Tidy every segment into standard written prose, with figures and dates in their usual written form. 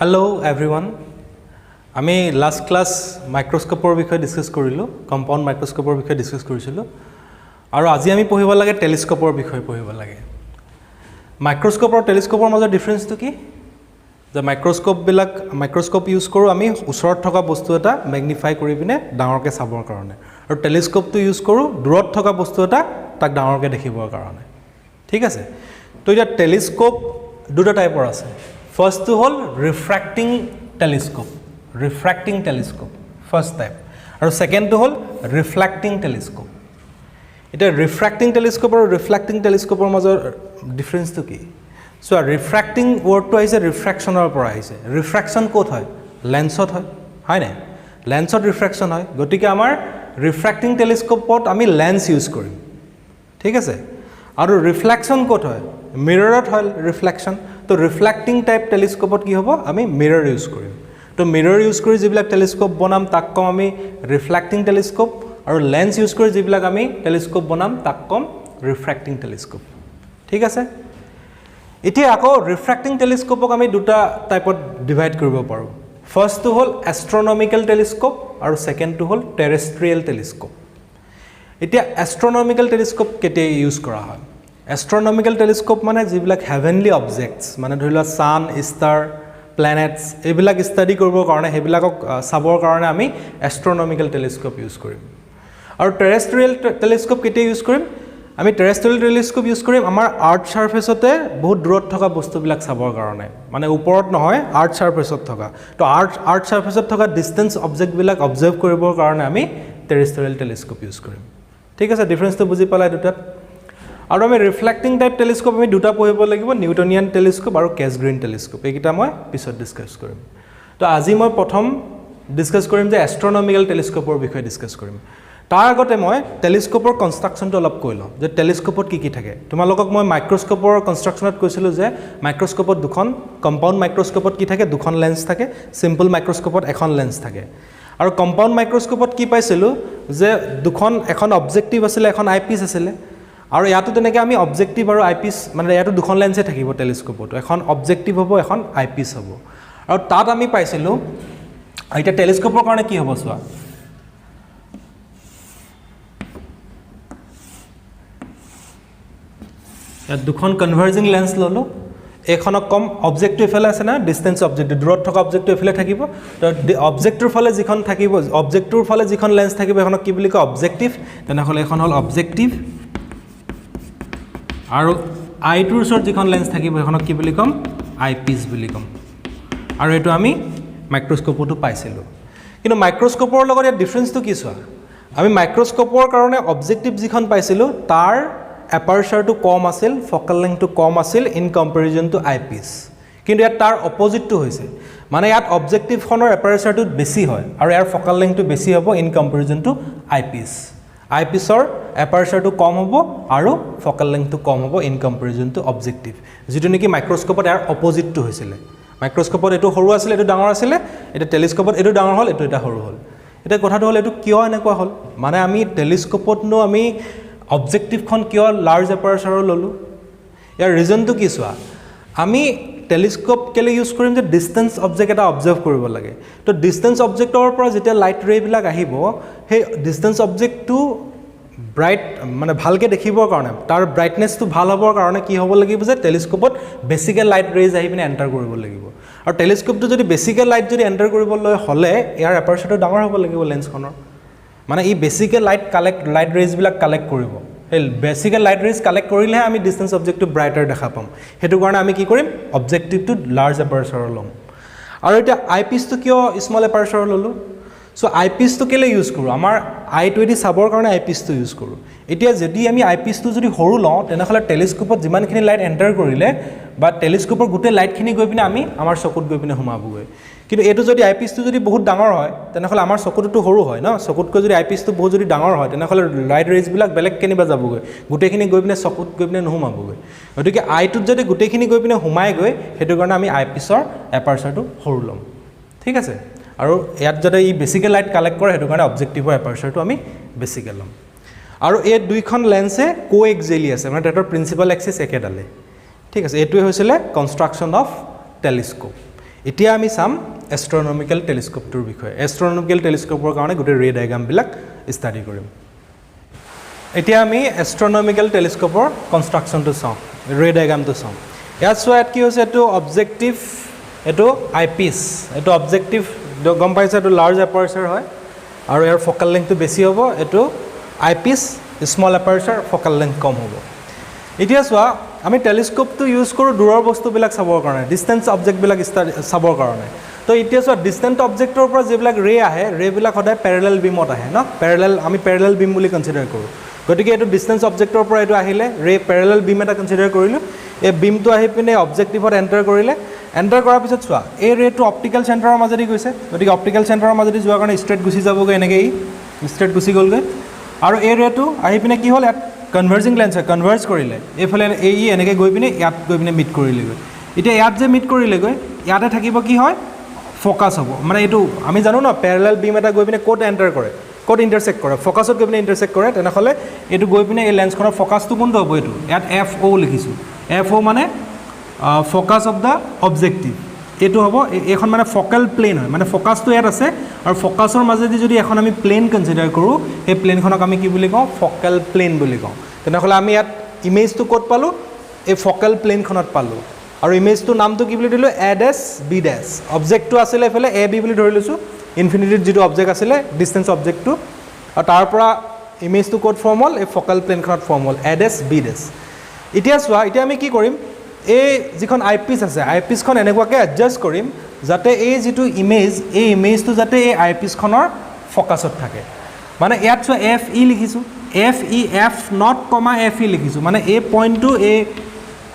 Hello everyone. আমি last class মাইক্ৰোস্কোপৰ বিষয়ে discuss কৰিলো কম্পাউন্ড মাইক্ৰোস্কোপৰ বিষয়ে ডিসকাস কৰিছিলো আৰু আজি আমি পঢ়িব লাগে টেলিস্কোপৰ বিষয়ে পঢ়িব লাগে মাইক্ৰোস্কোপ আৰু টেলিস্কোপৰ মাজৰ ডিফাৰেন্সটো কি যে মাইক্ৰোস্কোপ ইউজ কৰো আমি ওচৰত থকা বস্তু এটা ম্যাগনিফাই কৰি পিনে ডাঙৰকে চাবৰ কাৰণে আৰু টেলিস্কোপটো ইউজ কৰো দূৰত থকা বস্তু এটা তাক ডাঙৰকে দেখিবৰ কাৰণে ঠিক আছে তো এটা টেলিস্কোপ দুটা টাইপৰ আছে First to hold refracting telescope first type and second to hold reflecting telescope it a refracting telescope or reflecting telescope or major difference to ki so a refracting word to is a refraction or por aise refraction kot hoy lens ot hoy na lens ot refraction hoy gotike amar refracting telescope pot ami lens use korim thik ase aru reflection kot hoy mirror ot hoy reflection तो reflecting type टेलिस्कोपत की होबो आमी mirror use करिम तो mirror use करि जिबिलाक telescope बनाम ताक कम आमी reflecting telescope और lens use करि जिबिलाक आमी टेलिस्कोप बनाम ताक कम रिफ्रैक्टिंग टेलिस्कोप ठीक আছে इति आको रिफ्रैक्टिंग टेलिस्कोपक आमी दुटा टाइपत डिवाइड करिब पारो फर्स्ट टू होल एस्ट्रोनॉमिकल टेलिस्कोप और सेकेंड टू होल टेरेस्ट्रियल टेलिस्कोप इति एस्ट्रोनॉमिकल टेलिस्कोप केते यूज करा হয় Astronomical telescope মানে যিবিলাক heavenly objects মানে ধৰিলা sun star planets এবিলাক ষ্টাডি কৰিবৰ কাৰণে হেবিলাকক চাবৰ কাৰণে আমি astronomical telescope ইউজ কৰিম আৰু terrestrial telescope কেতে ইউজ কৰিম আমি terrestrial telescope ইউজ কৰিম আমাৰ আৰ্থ সাৰফেসতে বহুত দূৰত থকা বস্তুবিলাক চাবৰ কাৰণে মানে ওপৰত নহয় আৰ্থ সাৰফেসত থকা তো আৰ্থ সাৰফেসত থকা ডিসটেন্স অবজেক্ট বিলাক অবজাৰ্ভ কৰিবৰ কাৰণে আমি terrestrial telescope ইউজ কৰিম ঠিক আছে ডিফাৰেন্সটো বুজি পালাই দুটাত আৰু আমি ৰিফ্লেক্টিং টাইপ টেলিস্কোপ আমি দুটা পঢ়িব লাগিব নিউটনিয়ান টেলিস্কোপ আৰু কেছগ্ৰীন টেলিস্কোপ এইকিটা মই পিছত ডিসকাস কৰিম তো আজি মই প্ৰথম ডিসকাস কৰিম যে এস্ট্ৰোনমিক্যাল টেলিস্কোপৰ বিষয়ে ডিসকাস কৰিম তাৰ আগতে মই টেলিস্কোপৰ কনস্ট্ৰাকচনটো অলপ কৈ লওঁ যে টেলিস্কোপত কি কি থাকে তোমালোকক মই মাইক্ৰোস্কোপৰ কনস্ট্ৰাকচনত কৈছিলো যে মাইক্ৰোস্কোপত দুখন কম্পাউন্ড মাইক্ৰোস্কোপত কি থাকে দুখন লেন্স থাকে সিম্পল মাইক্ৰোস্কোপত এখন লেন্স থাকে আৰু কম্পাউন্ড মাইক্ৰোস্কোপত কি পাইছিলো যে দুখন এখন অবজেক্টিভ আছিল এখন আইপিস আছিল আৰু ইয়াতো তেনেকৈ আমি অবজেক্টিভ আৰু আইপিস মানে ইয়াতো দুখন লেন্সে থাকিব টেলিস্কোপত এখন অবজেক্টিভ হ'ব এখন আইপিস হ'ব আৰু তাত আমি পাইছিলো এটা টেলিস্কোপৰ কাৰণে কি হ'ব সোৱা ইয়াত দুখন কনভাৰ্জিং লেন্স ললো এখনক কম অবজেক্টিভ ফেলে আছে না ডিসটেন্স অবজেক্টিভ দূৰত থকা অবজেক্টিভ ফেলে থাকিব তো অবজেক্টৰ ফলে যিখন থাকিব অবজেক্টৰ ফলে যিখন লেন্স থাকিব এখনক কি বুলি কয় অবজেক্টিভ তেনেহলে এখন হল অবজেক্টিভ আৰু আইটোৰ ওচৰত যিখন লেন্স থাকিব এখনক কি বুলি কম আইপিস বুলি কম আৰু এটো আমি মাইক্ৰোস্কোপটো পাইছিলো কিন্তু মাইক্ৰোস্কোপৰ লগত এই ডিফাৰেন্সটো কি সোৱা আমি মাইক্ৰোস্কোপৰ কাৰণে অবজেক্টিভ যিখন পাইছিলো তাৰ এপাৰচাৰটো কম আছিল ফকাল লেংথটো কম আছিল ইন কম্পাৰিজন টু আইপিস কিন্তু ইয়াত তাৰ অপোজিটটো হৈছে মানে ইয়াত অবজেক্টিভখনৰ এপাৰচাৰটো বেছি হয় আৰু ইয়াৰ ফকাল লেংথটো বেছি হ'ব ইন কম্পাৰিজন টু আইপিস আইপিসৰ এপাৰচাৰটো কম হ'ব আৰু ফকাল লেংথটো কম হ'ব ইন কম্পাৰিজন টু অবজেক্টিভ যেটো নেকি মাইক্ৰোস্কোপত ইয়াৰ অপোজিটটো হৈছিল মাইক্ৰোস্কোপত এটো সৰু আছিল এটো ডাঙৰ আছিল এটা টেলিস্কোপত এটো ডাঙৰ হ'ল এটো এটা সৰু হ'ল এটা কথাটো হ'ল এটো কিয় এনেকুৱা হ'ল মানে আমি টেলিস্কোপত নো আমি অবজেক্টিভখন কিয় লাৰ্জ এপাৰচাৰৰ ললো ইয়াৰ ৰিজনটো কি সোৱা আমি টেলিস্কোপ কেলে ইউজ কৰিম যে ডিসটেন্স অবজেক্ট এটা অবজাৰ্ভ কৰিব লাগে তো ডিসটেন্স অবজেক্টৰ পৰা যেতিয়া লাইট ৰে বিলাক আহিব হে ডিসটেন্স অবজেক্টটো ব্ৰাইট মানে ভালকে দেখিবৰ কাৰণে তাৰ ব্ৰাইটনেছটো ভাল হ'বৰ কাৰণে কি হ'ব লাগিব যে টেলিস্কোপত বেছিকে লাইট ৰেজ আহি পিনে এন্টাৰ কৰিব লাগিব আৰু টেলিস্কোপটো যদি বেছিকে লাইট যদি এন্টাৰ কৰিবলৈ হলে ইয়াৰ এপাৰচাৰটো ডাঙৰ হ'ব লাগিব লেন্সখনৰ মানে ই বেছিকে লাইট ৰেজ বিলাক কালেক্ট কৰিব এই বেছিকে লাইট ৰেজ কালেক্ট কৰিলে আমি ডিসটেন্স অবজেক্টটো ব্ৰাইটাৰ দেখা পাম হেতু কাৰণে আমি কি কৰিম অবজেক্টিভটো লাৰ্জ এপাৰচাৰৰ লম আৰু এটা আইপিসটো কিয় স্মল এপাৰচাৰৰ ললো সো আইপিসটো কেলে ইউজ কৰো আমাৰ আইটো এদি চাবৰ কাৰণে আইপিসটো ইউজ কৰো এতিয়া যদি আমি আইপিসটো যদি সৰু লওঁ তেনেহলে টেলিস্কোপত যিমানখিনি লাইট এন্টাৰ কৰিলে বা টেলিস্কোপৰ গুটে লাইটখিনি গৈ পিনে আমি আমাৰ চকুত গৈ পিনে সোমাবগৈ কিন্তু এটো যদি আইপিসটো যদি বহুত ডাঙৰ হয় তেনেহলে আমাৰ চকুটো সৰু হয় না চকুতকৈ যদি আইপিসটো বহুত যদি ডাঙৰ হয় তেনেহলে লাইট ৰেজ বিলাক বেলেগ কেনিবা যাবগৈ গুটেখিনি গৈ পিনে চকুত গৈ পিনে নোমাবগৈ গতিকে আইটোত যদি গুটেখিনি গৈ পিনে সোমাই গৈ হেতু কাৰণে আমি আইপিসৰ এপাৰচাৰটো সৰু লম ঠিক আছে আৰু ইয়াত যদি ই বেছিকে লাইট কালেক্ট কৰে হেতু কাৰণে অবজেক্টিভৰ এপাৰচাৰটো আমি বেছিকে লম আৰু এই দুইখন লেন্সে কোএক্সিয়েলি আছে মানে তাতৰ প্ৰিন্সিপাল এক্সিস একেডালে ঠিক আছে এটোৱে হৈছিলে কনস্ট্ৰাকচন অফ টেলিস্কোপ এতিয়া আমি চাম এষ্ট্ৰনমিকেল টেলিস্কোপটোৰ বিষয়ে এষ্ট্ৰনমিকেল টেলিস্কোপৰ কাৰণে গোটেই ৰে ডায়াগ্ৰামবিলাক ষ্টাডি কৰিম এতিয়া আমি এষ্ট্ৰনমিকেল টেলিস্কোপৰ কনষ্ট্ৰাকশ্যনটো চাওঁ ৰে ডায়াগ্ৰামটো চাওঁ ইয়াত চোৱা ইয়াত কি হৈছে এইটো অবজেক্টিভ এইটো আইপিচ এইটো অবজেক্টিভ গম পাইছে এইটো লাৰ্জ এপাৰ্চাৰ হয় আৰু ইয়াৰ ফ'কাল লেংথটো বেছি হ'ব এইটো আইপিচ স্মল এপাৰ্চাৰ ফ'কাল লেংথ কম হ'ব এতিয়া চোৱা আমি টেলিস্কোপটো ইউজ কৰোঁ দূৰৰ বস্তুবিলাক চাবৰ কাৰণে ডিষ্টেঞ্চ অবজেক্টবিলাক চাবৰ কাৰণে তো এতিয়া চোৱা ডিষ্টেণ্ট অবজেক্টৰ পৰা যিবিলাক ৰে আহে ৰেবিলাক সদায় পেৰেলেল বিমত আহে ন আমি পেৰেলেল বিম বুলি কনচিডাৰ কৰোঁ গতিকে এইটো ডিষ্টেঞ্চ অবজেক্টৰ পৰা এইটো আহিলে ৰে পেৰেলেল বিম এটা কনচিডাৰ কৰিলোঁ এই বিমটো আহি পিনে অবজেক্টিভত এণ্টাৰ কৰিলে এণ্টাৰ কৰাৰ পিছত চোৱা এই ৰেটো অপটিকেল চেণ্টাৰৰ মাজেদি গৈছে গতিকে অপটিকেল চেণ্টাৰৰ মাজেদি যোৱাৰ কাৰণে ষ্ট্ৰেইট গুচি যাবগৈ এনেকৈ ষ্ট্ৰেইট গুচি গ'লগৈ আৰু এই ৰেটো আহি পিনে কি হ'ল ইয়াত কনভাৰ্জিং লেন্স হয় কনভাৰ্জ কৰিলে এইফালে এই এনেকৈ গৈ পিনে ইয়াত গৈ পিনে মিট কৰিলেগৈ এতিয়া ইয়াত যে মিট কৰিলেগৈ ইয়াতে থাকিব কি হয় ফ'কাছ হ'ব মানে এইটো আমি জানো ন পেৰেলেল বিম এটা গৈ পিনে ক'ত এণ্টাৰ কৰে ক'ত ইণ্টাৰচেক্ট কৰে ফ'কাছত গৈ পিনে ইণ্টাৰচেক্ট কৰে তেনেহ'লে এইটো গৈ পিনে এই লেন্সখনৰ ফ'কাছটো কোনটো হ'ব এইটো ইয়াত FO লিখিছোঁ FO মানে ফ'কাছ অফ দ্য অবজেক্টিভ এইটো হ'ব এইখন মানে ফ'কেল প্লেন হয় মানে ফ'কাছটো ইয়াত আছে আৰু ফ'কাছৰ মাজেদি যদি এখন আমি প্লেন কনচিডাৰ কৰোঁ সেই প্লেনখনক আমি কি বুলি কওঁ ফ'কেল প্লেন বুলি কওঁ তেনেহ'লে আমি ইয়াত ইমেজটো ক'ত পালোঁ এই ফ'কেল প্লেনখনত পালোঁ আৰু ইমেজটোৰ নামটো কি বুলি দিলোঁ A' B' অবজেক্টটো আছিলে এইফালে AB বুলি ধৰি লৈছোঁ ইনফিনিটিত যিটো অবজেক্ট আছিলে ডিষ্টেঞ্চ অবজেক্টটো আৰু তাৰ পৰা ইমেজটো ক'ত ফৰ্ম হ'ল এই ফ'কেল প্লেনখনত ফৰ্ম হ'ল A' B' এতিয়া চোৱা এতিয়া আমি কি কৰিম এই যিখন আইপিচ আছে আইপিচখন এনেকুৱাকৈ এডজাষ্ট কৰিম যাতে এই যিটো ইমেজ এই ইমেজটো যাতে এই আইপিচখনৰ ফ'কাছত থাকে মানে ইয়াত চোৱা FE লিখিছোঁ F0, লিখিছোঁ মানে এই পইণ্টটো এই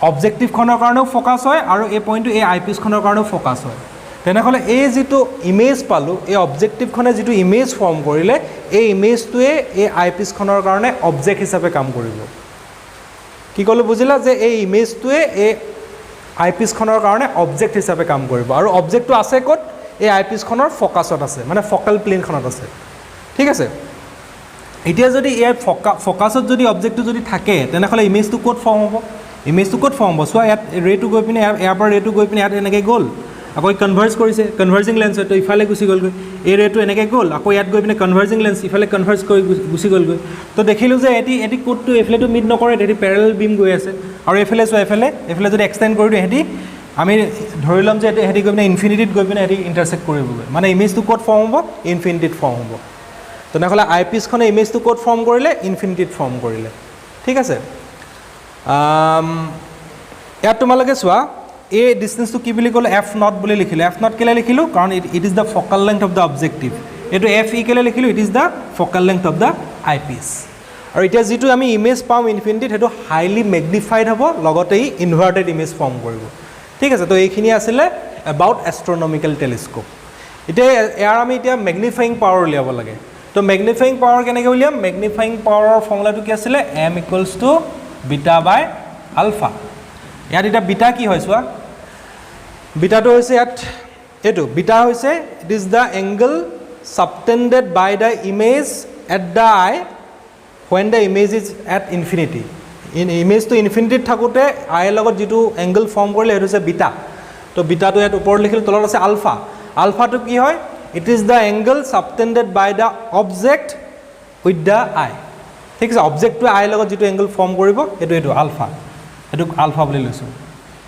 অবজেক্টিভখনৰ কাৰণেও ফ'কাছ হয় আৰু এই পইণ্টটো এই আইপিচখনৰ কাৰণেও ফ'কাছ হয় তেনেহ'লে এই যিটো ইমেজ পালোঁ এই অবজেক্টিভখনে যিটো ইমেজ ফৰ্ম কৰিলে এই ইমেজটোৱে এই আইপিচখনৰ কাৰণে অবজেক্ট হিচাপে কাম কৰিব কি ক'লোঁ বুজিলা যে এই ইমেজটোৱে এই আইপিচখনৰ কাৰণে অবজেক্ট হিচাপে কাম কৰিব আৰু অবজেক্টটো আছে ক'ত এই আইপিচখনৰ ফ'কাছত আছে মানে ফ'কেল প্লেনখনত আছে ঠিক আছে এতিয়া যদি ইয়াৰ ফ'কাছত যদি অবজেক্টটো যদি থাকে তেনেহ'লে ইমেজটো ক'ত ফৰ্ম হ'ব ইমেজটো ক'ত ফৰ্ম হ'ব চোৱা ইয়াত ৰেটো গৈ পিনে ইয়াৰ পৰা ৰেটো গৈ পিনে ইয়াত এনেকৈ গ'ল আকৌ কনভাৰ্জ কৰিছে কনভাৰ্জিং লেন্স হয়তো ইফালে গুচি গ'লগৈ এই ৰেটো এনেকৈ গ'ল আকৌ ইয়াত গৈ পিনে কনভাৰ্জিং লেন্স ইফালে কনভাৰ্জ কৰি গুচি গ'লগৈ তো দেখিলোঁ যে এটি কোডটো এইফালেতো মিট নকৰে এটি পেৰেলেল বিম গৈ আছে আৰু এইফালে চোৱা এইফালে যদি এক্সটেণ্ড কৰি দিওঁ সিহঁতি আমি ধৰি ল'ম যে সিহঁতি গৈ পিনে ইনফিনিটিত গৈ পিনে সিহঁতি ইণ্টাৰচেক্ট কৰিবগৈ মানে ইমেজটো ক'ত ফৰ্ম হ'ব ইনফিনিটিত ফৰ্ম হ'ব তেনেহ'লে আইপিচখনে ইমেজটো ক'ত ফৰ্ম কৰিলে ইনফিনিটিত ফৰ্ম কৰিলে ঠিক আছে ইয়াত তোমালোকে চোৱা এই ডিষ্টেঞ্চটো কি বুলি ক'লে F0 বুলি লিখিলোঁ F0 কেলৈ লিখিলোঁ কাৰণ it is the focal length of the objective এইটো FE কেলৈ লিখিলোঁ it is the focal length of the eyepiece আৰু এতিয়া যিটো আমি ইমেজ পাম ইনফিনিটিত সেইটো হাইলি মেগনিফাইড হ'ব লগতে ই ইনভাৰ্টেড ইমেজ ফৰ্ম কৰিব ঠিক আছে তো এইখিনি আছিলে এবাউট এষ্ট্ৰনমিকেল টেলিস্কোপ এতিয়া ইয়াৰ আমি এতিয়া মেগনিফাইং পাৱাৰ উলিয়াব লাগে তো মেগনিফাইং পাৱাৰ কেনেকৈ উলিয়াম মেগনিফাইং পাৱাৰৰ ফৰ্মুলাটো কি আছিলে M=β/α ইয়াত এতিয়া বিটা কি হয় চোৱা বিটাটো হৈছে ইয়াত এইটো বিটা হৈছে it is the angle subtended by the image at the eye when the image is at infinity ইমেজটো ইনফিনিটিত থাকোঁতে আইৰ লগত যিটো এংগল ফৰ্ম কৰিলে সেইটো হৈছে বিটা তো বিটাটো ইয়াত ওপৰত লিখিলোঁ তলত আছে আলফা আলফাটো কি হয় it is the angle subtended by the object with the eye ঠিক আছে অবজেক্টটোৱে আইৰ লগত যিটো এংগল ফৰ্ম কৰিব এইটো আলফা এইটো আলফা বুলি লৈছোঁ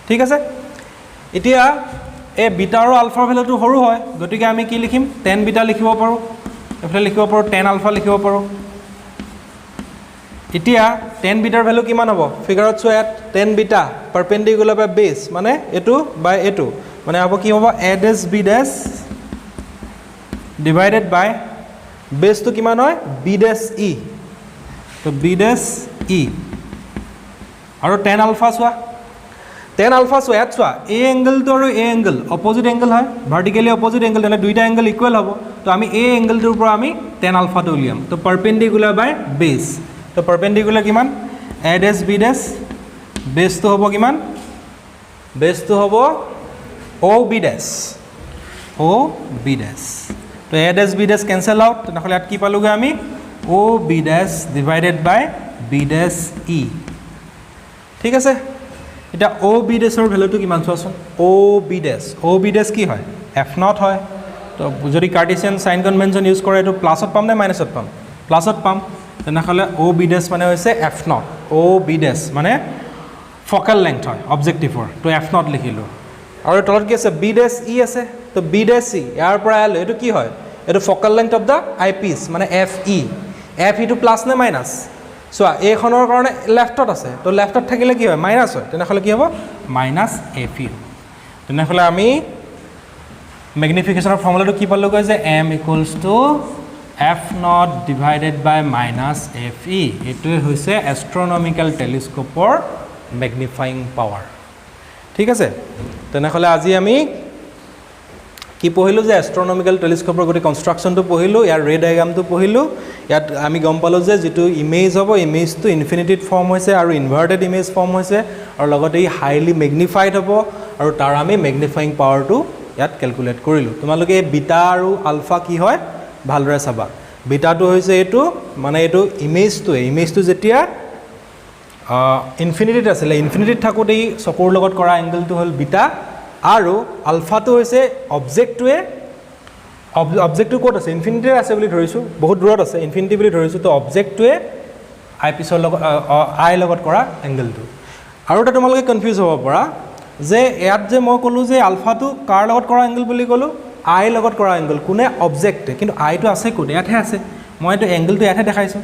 ঠিক আছে এতিয়া এই বিটা আৰু আলফাৰ ভেলুটো সৰু হয় গতিকে আমি কি লিখিম tan বিটা লিখিব পাৰোঁ এইফালে লিখিব পাৰোঁ tan আলফা লিখিব পাৰোঁ এতিয়া tan বিটাৰ ভেলু কিমান হ'ব ফিগাৰত চোৱা ইয়াত tan বিটা পাৰপেণ্ডিকুলাৰ বাই বেছ মানে এইটো বাই এইটো মানে হ'ব কি হ'ব A'/B' ডিভাইডেড বাই বেছটো কিমান হয় B'(E) তো B'(E) আৰু tan আলফা চোৱা ইয়াত চোৱা এই এংগলটো আৰু এই এংগল অপজিট এংগল হয় ভাৰ্টিকেলি অপজিট এংগল তেনে দুইটা এংগল ইকুৱেল হ'ব তো আমি এই এংগলটোৰ পৰা আমি tan আলফাটো উলিয়াম তো পাৰপেণ্ডিকুলাৰ বাই বেছ তো পাৰপেণ্ডিকুলাৰ কিমান A'/B' বেছটো হ'ব কিমান বেছটো হ'ব OB' তো A'/B' কেঞ্চেল আউট তেনেহ'লে ইয়াত কি পালোঁগৈ আমি OB' ডিভাইডেড বাই B'(E) ঠিক আছে এতিয়া অ' বি ডেছৰ ভেলুটো কিমান চোৱাচোন অ' বি ডেছ কি হয় এফ নট হয় তো যদি কাৰ্টেছিয়ান চাইন কনভেনশ্যন ইউজ কৰে এইটো প্লাছত পাম নে মাইনাছত পাম প্লাছত পাম তেনেহ'লে অ' বি ডেছ মানে হৈছে এফ নট অ' বি ডেছ মানে ফ'কেল লেংথ হয় অবজেক্টিভৰ তো এফ নট লিখিলোঁ আৰু তলত কি আছে বি ডেছ ই আছে তো বি ডেছ ই ইয়াৰ পৰা আলো এইটো কি হয় এইটো focal length of the eye piece মানে এফ ইটো প্লাছ নে মাইনাছ চোৱা এইখনৰ কাৰণে লেফ্টত আছে তো লেফ্টত থাকিলে কি হয় মাইনাছ হয় তেনেহ'লে কি হ'ব মাইনাছ এফ ই তেনেহ'লে আমি মেগনিফিকেশ্যনৰ ফৰ্মুলাটো কি পালোঁগৈ যে M equals to F not divided by minus F ই এইটোৱে হৈছে এষ্ট্ৰনমিকেল টেলিস্কোপৰ মেগনিফাইং পাৱাৰ ঠিক আছে তেনেহ'লে আজি আমি কি পঢ়িলোঁ যে এষ্ট্ৰনমিকেল টেলিস্কোপৰ গোটেই কনষ্ট্ৰাকশ্যনটো পঢ়িলোঁ ইয়াৰ ৰে ডায়েগ্ৰামটো পঢ়িলোঁ ইয়াত আমি গম পালোঁ যে যিটো ইমেজ হ'ব ইমেজটো ইনফিনিটিত ফৰ্ম হৈছে আৰু ইনভাৰ্টেড ইমেজ ফৰ্ম হৈছে আৰু লগতে ই হাইলি মেগনিফাইড হ'ব আৰু তাৰ আমি মেগনিফাইং পাৱাৰটো ইয়াত কেলকুলেট কৰিলোঁ তোমালোকে বিটা আৰু আলফা কি হয় ভালদৰে চাবা বিটাটো হৈছে এইটো মানে এইটো ইমেজটো যেতিয়া ইনফিনিটিত আছিলে ইনফিনিটিত থাকোঁতেই চকুৰ লগত কৰা এংগলটো হ'ল বিটা আৰু আলফাটো হৈছে অবজেক্টটো ক'ত আছে ইনফিনিটিতে আছে বুলি ধৰিছোঁ বহুত দূৰত আছে ইনফিনিটি বুলি ধৰিছোঁ তো অবজেক্টটোৱে আই পিছৰ লগত আইৰ লগত কৰা এংগলটো আৰু এটা তোমালোকে কনফিউজ হ'ব পৰা যে ইয়াত যে মই ক'লোঁ যে আলফাটো কাৰ লগত কৰা এংগল বুলি ক'লোঁ আইৰ লগত কৰা এংগল কোনে অবজেক্টে কিন্তু আইটো আছে ক'ত ইয়াতহে আছে মই এইটো এংগলটো ইয়াতহে দেখাইছোঁ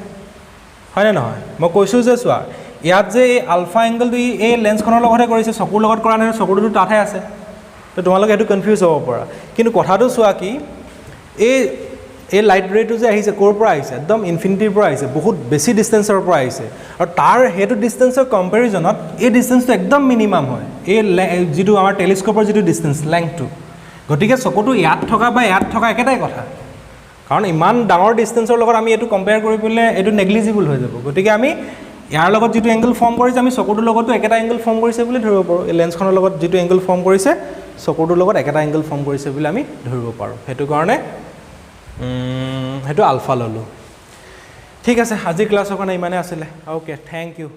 হয়নে নহয় মই কৈছোঁ যে চোৱা ইয়াত যে এই আলফা এংগলটো এই লেন্সখনৰ লগতহে কৰিছে চকুৰ লগত কৰা নাই চকুটোতো তাতহে আছে তো তোমালোকে এইটো কনফিউজ হ'ব পৰা কিন্তু কথাটো চোৱা কি এই লাইট ৰেটো যে আহিছে ক'ৰ পৰা আহিছে একদম ইনফিনিটিৰ পৰা আহিছে বহুত বেছি ডিষ্টেঞ্চৰ পৰা আহিছে আৰু তাৰ সেইটো ডিষ্টেঞ্চৰ কম্পেৰিজনত এই ডিষ্টেঞ্চটো একদম মিনিমাম হয় এই যিটো আমাৰ টেলিস্কোপৰ যিটো ডিষ্টেঞ্চ লেংথটো গতিকে চকুটো ইয়াত থকা বা ইয়াত থকা একেটাই কথা কাৰণ ইমান ডাঙৰ ডিষ্টেঞ্চৰ লগত আমি এইটো কম্পেয়াৰ কৰি পেলাই এইটো নেগলিজিবল হৈ যাব গতিকে আমি ইয়াৰ লগত যিটো এংগল ফৰ্ম কৰিছে আমি চকুটোৰ লগতো একেটা এংগল ফৰ্ম কৰিছে বুলি ধৰিব পাৰোঁ এই লেন্সখনৰ লগত যিটো এংগল ফৰ্ম কৰিছে চকুটোৰ লগত একেটা এংগল ফৰ্ম কৰিছে বুলি আমি ধৰিব পাৰোঁ সেইটো কাৰণে সেইটো আলফা ল'লোঁ ঠিক আছে আজিৰ ক্লাছৰ কাৰণে ইমানে আছিলে অ'কে থেংক ইউ